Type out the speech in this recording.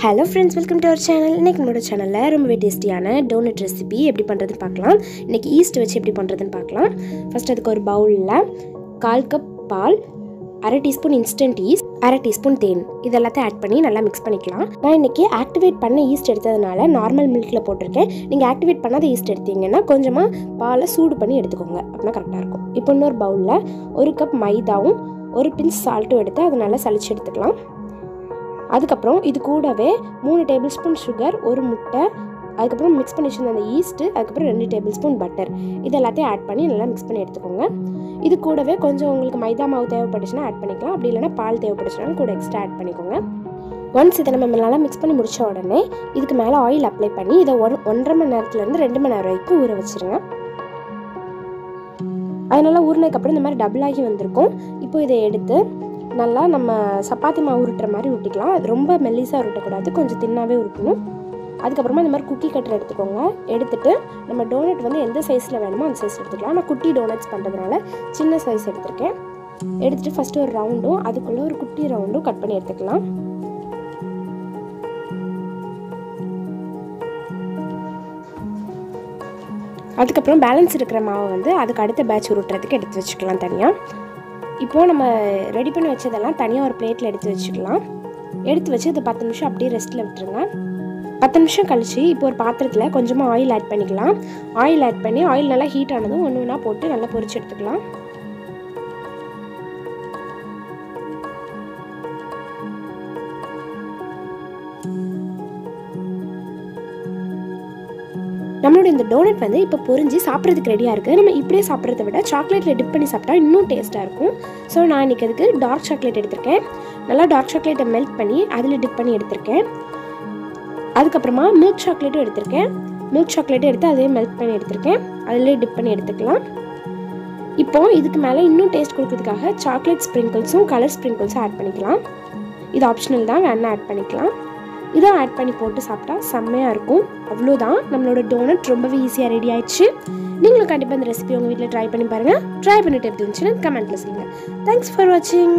Hello friends, welcome to our channel. இன்னைக்கு நம்மளோட சேனல்ல ரொம்ப டேஸ்டியான டோனட் ரெசிபி எப்படி பண்றதுன்னு பார்க்கலாம். இன்னைக்கு ஈஸ்ட் வச்சு எப்படி பண்றதுன்னு பார்க்கலாம். ஃபர்ஸ்ட் அதுக்கு ஒரு பவுல்ல 1/4 கப் பால், 1/2 டீஸ்பூன் இன்ஸ்டன்ட் ஈஸ்ட், 1/2 டீஸ்பூன் தேன் இதெல்லாம் ஆட் பண்ணி நல்லா மிக்ஸ் பண்ணிக்கலாம். நான் இன்னைக்கு ஆக்டிவேட் பண்ண ஈஸ்ட் எடுத்ததனால நார்மல் மில்க்ல போட்டுருக்கேன். நீங்க ஆக்டிவேட் பண்ணாத ஈஸ்ட் எடுத்தீங்கன்னா கொஞ்சமா பாலை சூடு பண்ணி எடுத்துக்கோங்க. அப்பனா கரெக்ட்டா இருக்கும். இப்போ இன்னொரு பவுல்ல 1 கப் மைதாவும் 1 பிஞ்ச் சால்ட்டும் எடுத்து அதை நல்லா சலிச்சு எடுத்துக்கலாம். அதுக்கப்புறம் இது கூடவே 3 டேபிள் ஸ்பூன் சுகர், 1 முட்டை, அதுக்கப்புறம் மிக்ஸ் பண்ணி வச்சிருந்த அந்த ஈஸ்ட்டு, அதுக்கப்புறம் 2 டேபிள் ஸ்பூன் பட்டர் இது எல்லாத்தையும் ஆட் பண்ணி நல்லா மிக்ஸ் பண்ணி எடுத்துக்கோங்க. இது கூடவே கொஞ்சம் உங்களுக்கு மைதா மாவு தேவைப்பட்டுச்சுன்னா ஆட் பண்ணிக்கலாம். அப்படி இல்லைனா பால் தேவைப்பட்டுச்சுன்னா கூட எக்ஸ்ட்ரா ஆட் பண்ணிக்கோங்க. ஒன்ஸ் இதை நம்ம நல்லா மிக்ஸ் பண்ணி முடிச்ச உடனே இதுக்கு மேலே ஆயில் அப்ளை பண்ணி இதை 1.5 மணி நேரத்துலேருந்து 2 மணி நேரம் வரைக்கும் ஊற வச்சுருங்க. அதனால ஊறினதுக்கப்புறம் இந்த மாதிரி டபுள் ஆகி வந்திருக்கும். இப்போ இதை எடுத்து நல்லா நம்ம சப்பாத்தி மாவு உருட்டுற மாதிரி உருட்டிக்கலாம். அது ரொம்ப மெல்லிஸாக உருட்டக்கூடாது, கொஞ்சம் தின்னாவே உருட்டணும். அதுக்கப்புறமா இந்த மாதிரி குக்கி கட்டர் எடுத்துக்கோங்க. எடுத்துகிட்டு நம்ம டோனட் வந்து எந்த சைஸில் வேணுமோ அந்த சைஸ் எடுத்துக்கலாம். நான் குட்டி டோனட்ஸ் பண்ணுறதுனால சின்ன சைஸ் எடுத்திருக்கேன். எடுத்துகிட்டு ஃபஸ்ட்டு ஒரு ரவுண்டும் அதுக்குள்ளே ஒரு குட்டி ரவுண்டும் கட் பண்ணி எடுத்துக்கலாம். அதுக்கப்புறம் பேலன்ஸ் இருக்கிற மாவை வந்து அதுக்கு அடுத்த பேட்ச் உருட்டுறதுக்கு எடுத்து வச்சுக்கலாம் தனியாக. இப்போது நம்ம ரெடி பண்ணி வச்சதெல்லாம் தனியாக ஒரு பிளேட்டில் எடுத்து வச்சுக்கலாம். எடுத்து வச்சு இது 10 நிமிஷம் அப்படியே ரெஸ்ட்டில் விட்டுருங்க. 10 நிமிஷம் கழிச்சு இப்போ ஒரு பாத்திரத்தில் கொஞ்சமாக ஆயில் ஆட் பண்ணிக்கலாம். ஆயில் ஆட் பண்ணி ஆயில் நல்லா ஹீட் ஆனதும் ஒன்று ஒன்றா போட்டு நல்லா பொரிச்சு எடுத்துக்கலாம். நம்மளோட இந்த டோனட் வந்து இப்போ பொரிஞ்சு சாப்பிட்றதுக்கு ரெடியாக இருக்குது. நம்ம இப்படியே சாப்பிட்றத விட சாக்லேட்டில் டிப் பண்ணி சாப்பிட்டா இன்னும் டேஸ்ட்டாக இருக்கும். ஸோ நான் இன்றைக்கி அதுக்கு டார்க் சாக்லேட் எடுத்திருக்கேன். நல்லா டார்க் சாக்லேட்டை மெல்ட் பண்ணி அதில் டிப் பண்ணி எடுத்திருக்கேன். அதுக்கப்புறமா மில்க் சாக்லேட்டும் எடுத்திருக்கேன். மில்க் சாக்லேட்டும் எடுத்து அதே மெல்ட் பண்ணி எடுத்திருக்கேன். அதிலே டிப் பண்ணி எடுத்துக்கலாம். இப்போது இதுக்கு மேலே இன்னும் டேஸ்ட் கொடுக்கறதுக்காக சாக்லேட் ஸ்ப்ரிங்கிள்ஸும் கலர் ஸ்ப்ரிங்கிள்ஸும் ஆட் பண்ணிக்கலாம். இது ஆப்ஷனல் தான், வேணா ஆட் பண்ணிக்கலாம். இதை ஆட் பண்ணி போட்டு சாப்பிட்டா செம்மையாக இருக்கும். அவ்வளோதான், நம்மளோட டோனட் ரொம்பவே ஈஸியாக ரெடி ஆயிடுச்சு. நீங்களும் கண்டிப்பாக இந்த ரெசிபி உங்கள் வீட்டில் ட்ரை பண்ணி பாருங்கள். ட்ரை பண்ணிட்டு எப்படி இருந்துச்சுன்னு கமெண்ட்டில் சொல்லுங்கள். தேங்க்ஸ் ஃபார் வாட்சிங்.